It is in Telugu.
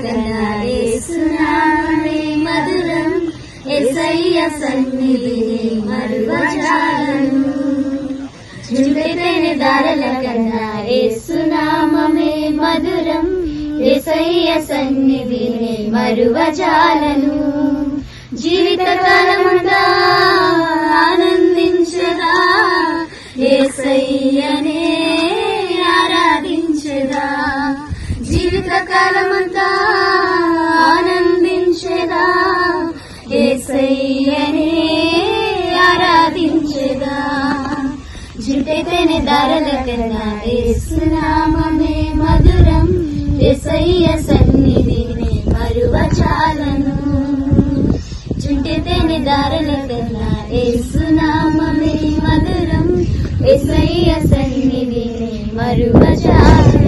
కన్నా యేసునామమే మధురం, యేసయ్య సన్నిధిని మరువజాలను. జుంటెతేనె ధారల కన్నా యేసునామమే మధురం, యేసయ్య సన్నిధిని మరువజాలను. జీవితకాలమంతా ఆనందించదా, యేసయ్యనే ఆరాధించదా. జీవితకాలమంతా ఆనందించదా, యేసయ్యనే ఆరాధించదా. జుంటెతేనె ధారల కన్నా యేసునామమే మధురం, యేసయ్య సన్నిధిని మరువజాలను. జుంటెతేనె ధారల కన్నా యేసునామమే మధురం, యేసయ్య సన్నిధిని మరువజాలను.